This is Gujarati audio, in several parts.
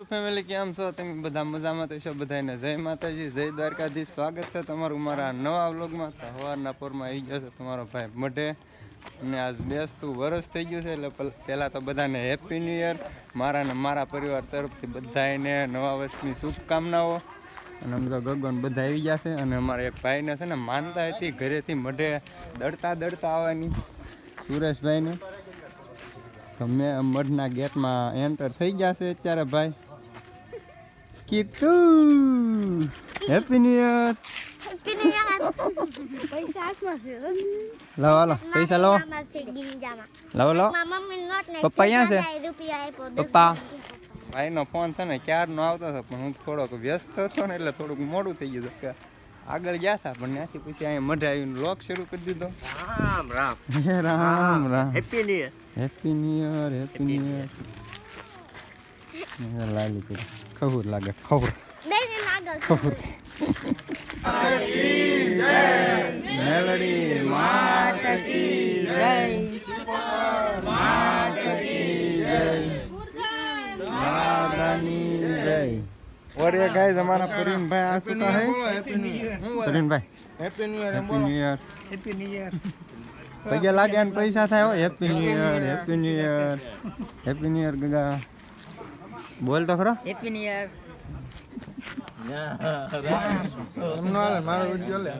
ફેમિલી કેમ છો તમે બધા મજામાં તો છો બધાને જય માતાજી જય દ્વારકાધીશ સ્વાગત છે તમારું મારા નવા વ્લોગમાં તો સવારના પોરમાં આવી ગયો છે તમારો ભાઈ મઢે અને આજ બેસતું વરસ થઈ ગયું છે એટલે પહેલાં તો બધાને હેપી ન્યૂ યર મારા ને મારા પરિવાર તરફથી બધાને નવા વર્ષની શુભકામનાઓ અને આમ તો ગગન બધા આવી ગયા છે અને અમારા એક ભાઈને છે ને માનતા હતી ઘરેથી મઢે દડતા આવવાની સુરેશભાઈને તો મેં મઢના ગેટમાં એન્ટર થઈ ગયા છે અત્યારે ભાઈ કીટુ હેપી ન્યુ યર લાવો હાલો પૈસા લાવો લાવો પપ્પા અહીંયા છે પપ્પા ભાઈનો ફોન છે ને ક્યારનો આવતો હતો પણ હું થોડોક વ્યસ્ત હતો ને એટલે થોડુંક મોડું થઈ ગયું કે આગળ ગયા હતા પણ ત્યાંથી પછી અહીંયા મઢે આવીને લોક શરૂ કરી દીધો Ram Ram Ram Ram happy new year happy new year happy new year લાલી કરી ખબર લાગે ખબર મેલડી માત કી જય માત કી જય દાદાની જય और ये गाइस हमारा प्रवीण भाई आ चुका है प्रवीण भाई happy new year happy new year पगे लागे ने पैसा थाय हो happy new year happy new year happy new year गगा बोल तो खरो हैप्पी न्यू ईयर मारो वीडियो ले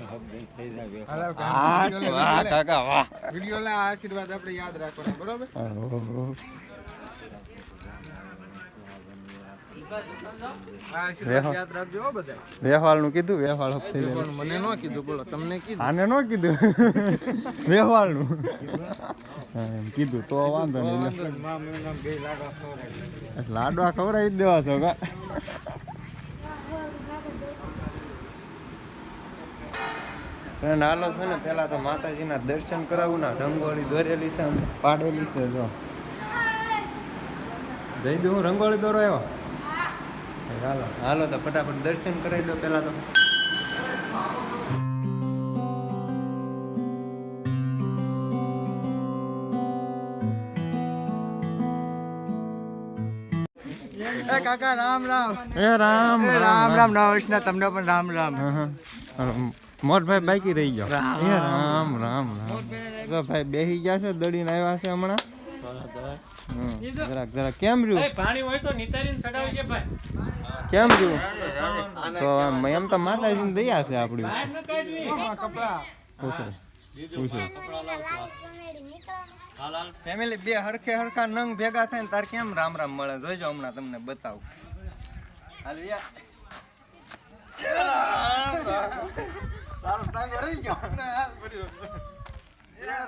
वाह काका वाह वीडियो ले आशीर्वाद આપણે યાદ રાખવાનો બરોબર વેહવાળનું કીધું વેહવાળ મને ન કીધું બોલો તમને કીધું આને ન કીધું વેહવાળનું કીધું તો વાંધો નહીં લાડવા ખવડાવી જ દેવા છો કા હાલો છે ને પેલા તો માતાજીના દર્શન કરાવું ના રંગોળી દોરેલી છે પાડેલી છે જો જઈ દઉં હું રંગોળી દોરો આવ્યો હાલો હાલો તો ફટાફટ દર્શન કરાવી દો પેલા તો કાકા રામ રામ એ રામ રામ રામ નવસના તમને પણ રામ રામ મોટભાઈ બાકી રહી ગયો રામ રામ રામ તો ભાઈ બેસી ગયા છે દડીને આવ્યા છે હમણાં જરાક કેમ રહ્યું પાણી હોય તો નિતારીને ચડાવજે ભાઈ કેમ રહ્યું તો એમ તો માતાજીની દયા છે આપણી ફેમિલી બે હરખા નંગ ભેગા થાય ને તાર કેમ રામ રામ મળે જોઈજો હમણાં તમને બતાવું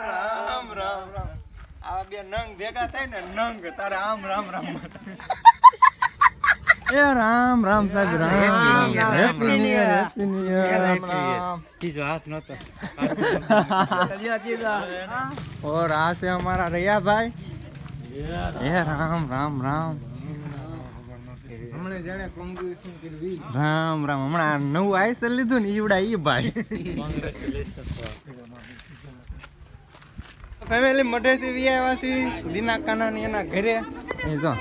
રામ રામ રામ આ બે નંગ ભેગા થાય ને નંગ તારે આમ રામ રામ એ રામ રામ સાહેબ Ram happy new year happy new year Ram Ram तीजो हाथ नतो और आ से हमारा रैया भाई ए राम राम राम हमने जाने कांग्रेशन करवी राम राम हमणा नव आइसर लीधुं ने ईवडा ई भाई फैमिली मढेથી વી આવ્યા છે દીના કાનાની એના ઘરે એ જો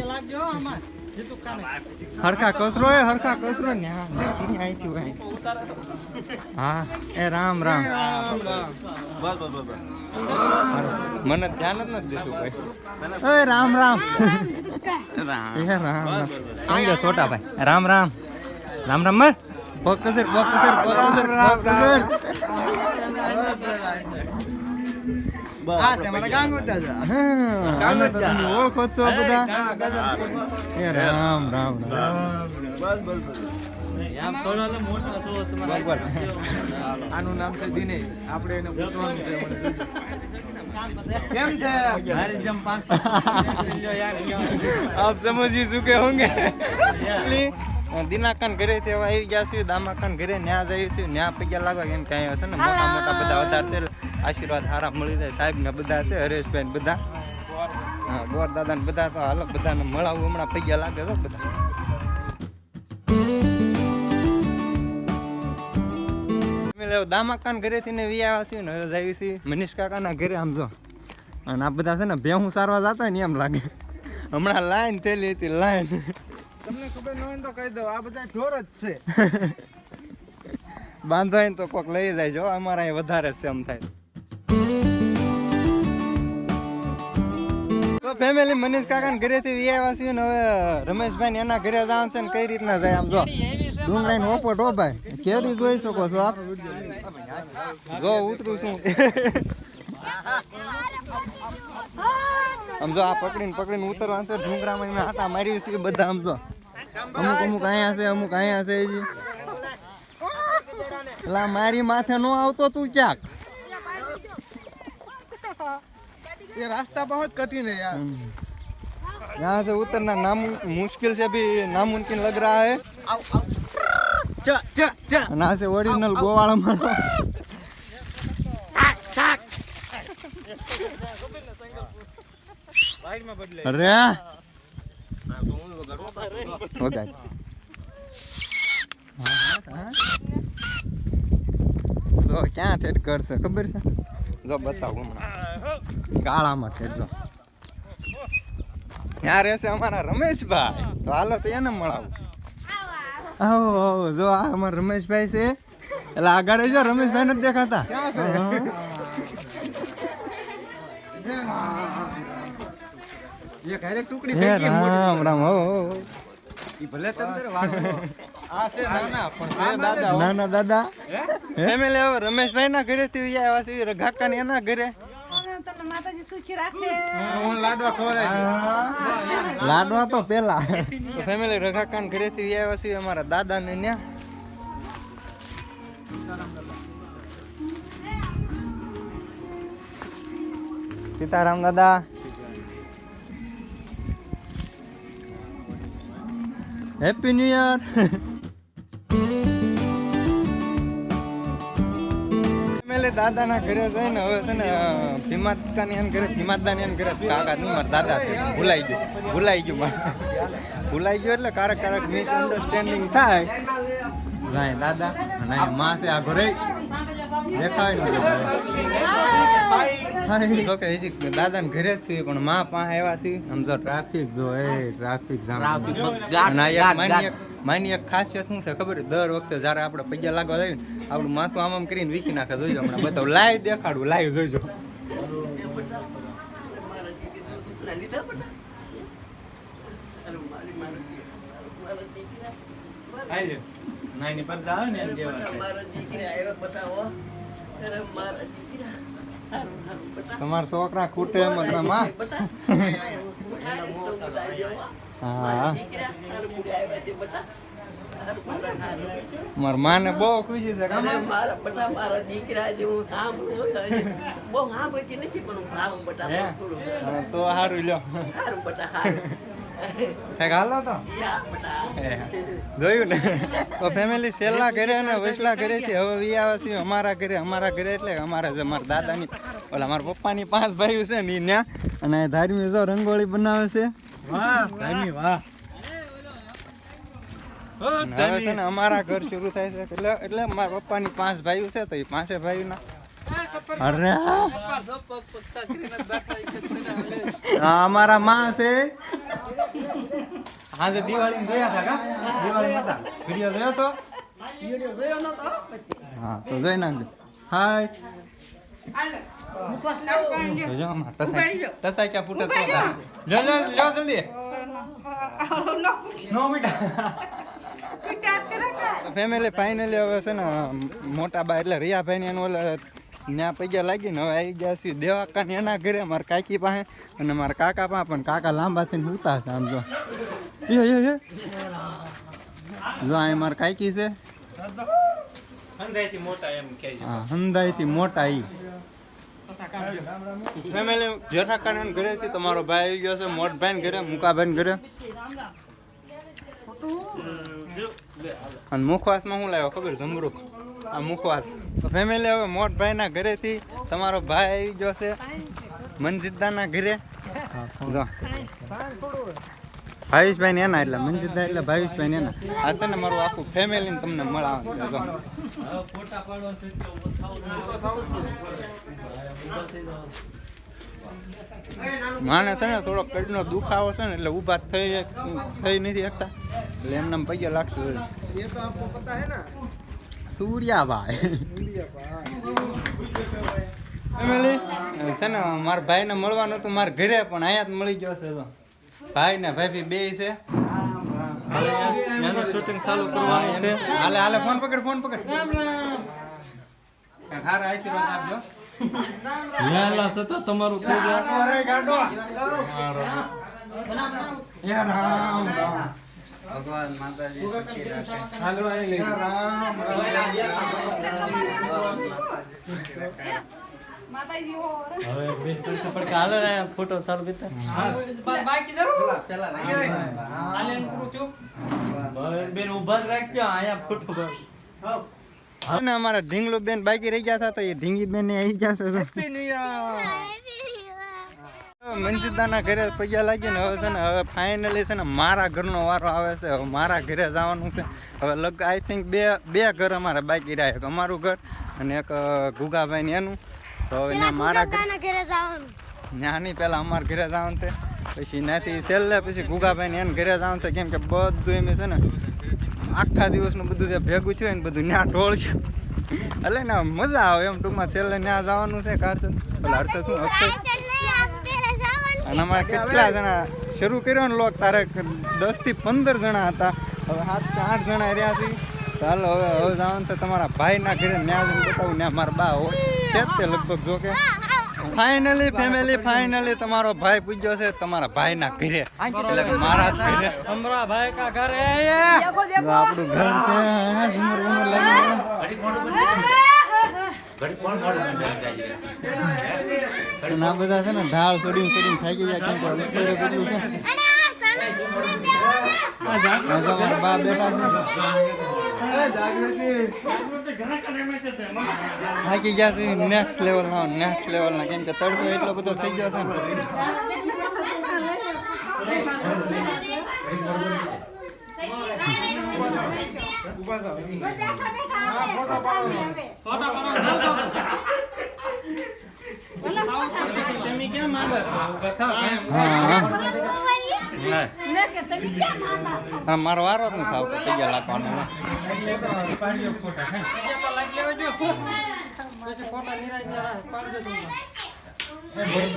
લાગજો આમાં હરખા કસરો ને આઈથી ભાઈ હા એ રામ રામ મને ધ્યાન જ નથી દેતું ભાઈ ઓય રામ રામ એ રામ રામ છોટા ભાઈ રામ રામ રામ રામ મર ફોકસ આ છે મારા ગાંગોતા તમે ઓળખો છો બધા એ રામ રામ બસ આમ થોડો મોટો છો તમારો આનું નામ છે દિનેશ આપણે એને પૂછવાનું છે કેમ છે મારી જમ 5 આપ સમજી ચૂકે હોંગે દિનાકાન ઘરે તેવા આવી ગયા છે દામાકાન ઘરે ન્યા જઈએ છીએ ન્યા પગ્યા લાગવા કેમ કે અહીંયા છે ને મોટા બધા વધાર છે આશીર્વાદ સારા મળી જાય સાહેબ ને બધા છે હરેશભાઈ બધા હા ગોર દાદા ને બધા તો હાલો બધાને મળાવું હમણાં પગ્યા લાગે છે બધા દામાકાન ઘરેથી ને વી આવ્યા છીએ ને હવે જઈએ છીએ મનીષ કાકાના ઘરે આમ જો અને આ બધા છે ને ભેહું સારવા જતા હોય ને એમ લાગે હમણાં લાઈન થયેલી હતી લાઈન. તમને ખબર ન હોય તો કહી દો, આ બધા ઢોર જ છે. બાંધવાય તો કોક લઈ જાય જો, અમારા અહીં વધારે છે એમ થાય. તો ફેમિલી મનીષ કાકા ને ઘરેથી આવ્યા છીએ ને હવે રમેશભાઈ ને એના ઘરે જવાનું છે ને કઈ રીતના જાય આમ જો ડુંગરાઈ નો ઓપો ભાઈ કેરી જોઈ શકો છો આપ જો ઉતરું છું આમ જો આ પકડીને ઉતરવાનું છે ડુંગરામાં મેં આટા મારી છે બધા આમ જો અમુક અહીંયા છે અમુક અહીંયા છે હજી એટલે મારી માથે નો આવતો તું ક્યાંક ये रास्ता बहुत कठिन है यार. यहाँ से उतरना मुश्किल से भी नामुमकिन लग रहा है. यहाँ से ओरिजिनल गोवाड़ा मारो. अरे तो क्या ठेठ कर से खबर है जो बताओ ગાળામાં ઠેરજો ત્યાં રહેશે અમારા રમેશભાઈ તો હાલો તો એને મળાવું આવો જો આ અમારા રમેશભાઈ છે એટલે આગળ જો રમેશભાઈ નથી દેખાતા રામ રામ હો નાના દાદા ફેમિલી હવે રમેશભાઈ ના ઘરે થી આવ્યા છે રઘાકા ને એના ઘરે લાડવા તો પેલા તો ફેમિલી રઘાકાન ઘરેથી આવ્યા છીએ અમારા દાદા ને ન્યા સીતારામ દાદા હેપી ન્યુ યર દાદાના ઘરે જઈને હવે છે ને ભીમાદાની ઘરે કાકા નહીં મારા દાદા છે ભૂલાઈ ગયું એટલે કારક મિસઅન્ડરસ્ટેન્ડિંગ થાય જાય દાદા અને માં છે આ ઘરે દેખાય જો કે દાદા ને ઘરે જ છીએ પણ માં પાસે આવ્યા છીએ આમ જો ટ્રાફિક જો ટ્રાફિક માની એક ખાસિયત શું છે ખબર દર વખતે જયારે આપણે પૈસા લાગવા જાય ને આપણું માથું આમ કરીને વીખી નાખે જોઈજો હમણાં બધા લાઈવ દેખાડું લાઈવ જોઈજો તમારા છોકરા ખૂટે એમ જ માં હા મારા માને બહુ ખુશી છે મારા દીકરા જેવું કામ બહુ સાંભળતી નથી પણ ભાવ બટા તો સારું લ્યો સારું બટા હાલો તો જોયું ને તો ફેમિલી સેલના ઘરે અને વૈસલા ઘરેથી હવે વી આવે છે અમારા ઘરે એટલે અમારા છે મારા દાદાની ઓલા મારા પપ્પાની 5 ભાઈઓ છે ને ત્યાં અને ધાર્મી જો રંગોળી બનાવે છે વાહ ધાર્મી વાહ હવે છે ને અમારા ઘર શરૂ થાય છે એટલે મારા પપ્પાની 5 ભાઈઓ છે તો એ 5 ભાઈઓના અરે અમારા માં છે આજે દિવાળી જોયા હતા કા દિવાળી હતા વિડિયો જોયો તો હા તો જોઈ નાખજો હાય ટસાઈ ક્યાં ફૂટે જો જલ્દી નો બેટા ફેમિલી ફાઇનલી હવે છે ને મોટા બા એટલે રિયાભાઈ ને ઓલા ત્યાં પૈસા લાગી ને હવે આવી ગયા છીએ દેવાકા ને એના ઘરે મારા કાકી પાસે અને મારા કાકા પાસે પણ કાકા લાંબા થઈને ઉતા છે આમ જો જો અહીં મારા કાકી છે હંધાઈથી મોટા ઈ ફેમિલી જેઠાકાના ઘરેથી તમારો ભાઈ આવી ગયો છે મોટભાઈ ઘરે મુકાભાઈ ઘરે અને મુખવાસમાં શું લાવ્યો ખબર જમરૂખ આ મુખવાસ તો ફેમિલી હવે મોટભાઈના ઘરેથી તમારો ભાઈ આવી ગયો છે મનજીતદાના ઘરે જો ભાવેશભાઈ ને એના એટલે મનજીતદા એટલે ભાવેશભાઈ ને એના આ છે ને મારું આખું ફેમિલી ને તમને મળવાનું છે માને છે ને થોડો પેટનો દુખાવો છે ને એટલે ઊભા થઈ નથી શકતા એટલે એમને પગે લાગશે ये तो आपको पता है ना સૂર્યાભાઈ इंडिया का ફેમિલી છે ને મારા ભાઈને મળવાનું હતું મારા ઘરે પણ અહીંયા જ મળી ગયો છે તો ભાઈ ને ભાભી બે છે એનું શૂટિંગ ચાલુ કરવાનું છે હાલે હાલે ફોન પકડ હારા આશીર્વાદ આપજો વહેલા સતત તમારું થઈ જાય રામ રામ ભગવાન માતાજી સુખી રાખે હાલો આવી લઈ રામ હવે બેન પણ કાલે ફોટો સારું બીતા હવે બેન ઊભા જ રાખજો અહીંયા ફોટો અને અમારા ઢીંગલો બેન બાકી રહી ગયા હતા તો એ ઢીંગી બેન આવી ગયા છે हैप्पी न्यू ईयर મનસીદાના ઘરે પૈયા લાગી ને હવે છે ને હવે ફાઇનલી છે ને મારા ઘરનો વારો આવે છે હવે મારા ઘરે જવાનું છે હવે લગ આઈ થિંક બે ઘર અમારા બાકી રહ્યા એક અમારું ઘર અને એક ગુગાભાઈ ને એનું તો હવે ત્યાં મારા ઘરે જવાનું ત્યાંની પહેલાં અમારા ઘરે જવાનું છે પછી ત્યાંથી છેલ્લે પછી ગુગાભાઈ ને એને ઘરે જવાનું છે કેમ કે બધું એમ છે ને આખા દિવસનું બધું જે ભેગું થયું ને બધું ત્યાં ઢોળ છે એટલે ને મજા આવે એમ ટૂંકમાં છેલ્લે ત્યાં જવાનું છે હર્ષદ હું અક્ષર અને અમારે કેટલા જણા શરૂ કર્યો ને લોક તારે 10 થી 15 જણા હતા હવે 7 કે 8 જણા રહ્યા છે ચાલો હવે જવાનું છે તમારા ભાઈના ઘરે ન્યા જઈને બતાવું ને મારા બા હોય છે તે લગભગ જો કે ફાઇનલી ફેમિલી ફાઇનલી તમારો ભાઈ પૂજ્યો છે તમારા ભાઈના ઘરે એટલે કે મારા જ ઘરે હમરા ભાઈ કા ઘર હે તો આપણું ઘર છે ઉમર લાગે અને આ બધા છે ને ઢાળ ચડીને થાકી ગયા કેમ કે કેટલું છે અમારા બા બેઠા છે થાકી ગયા છે નેક્સ્ટ લેવલના કેમ કે તડકો એટલો બધો થઈ ગયો છે ને મારો વારો જ નથી આવતો પૈયા લાખવાનો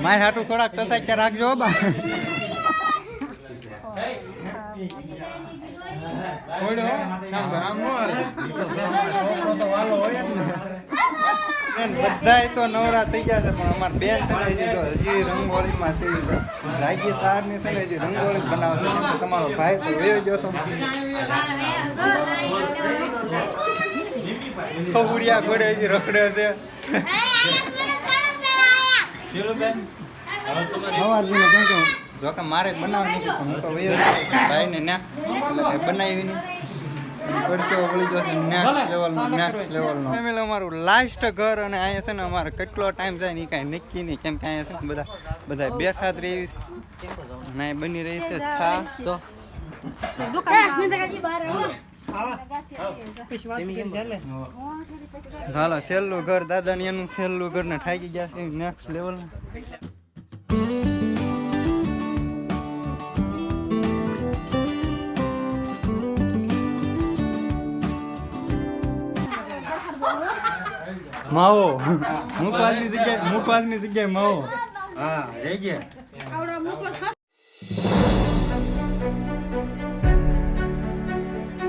મારે હાટું થોડાક ટસાક્યા રાખજો બા બધા તો નવરા થઈ ગયા છે પણ અમારા બેન છે ને હજી રંગોળીમાં છે જાગી તારની છે ને હજી રંગોળી બનાવશે તમારો ભાઈ તો વયો ગયો તો ખબુરિયા ઘોડે હજી રખડે છે સવારથી કેમ કે જો કે મારે બનાવવી નથી પણ હું તો વયો ભાઈને ના એટલે બનાવી નહીં પરસેવો વળી જશે નેક્સ્ટ લેવલનો ફેમિલી અમારું લાસ્ટ ઘર અને અહીંયા છે ને અમારે કેટલો ટાઈમ જાય ને એ કાંઈ નક્કી નહીં કેમ કે અહીંયા છે ને બધા બેઠા જ રહી છે અને અહીં બની રહી છે છા તો હાલો છેલ્લું ઘર દાદાની એનું છેલ્લું ઘર ને ઠાકી ગયા છે નેક્સ્ટ લેવલનું માવો મુખવાસની જગ્યાએ માવો હા રહી ગયા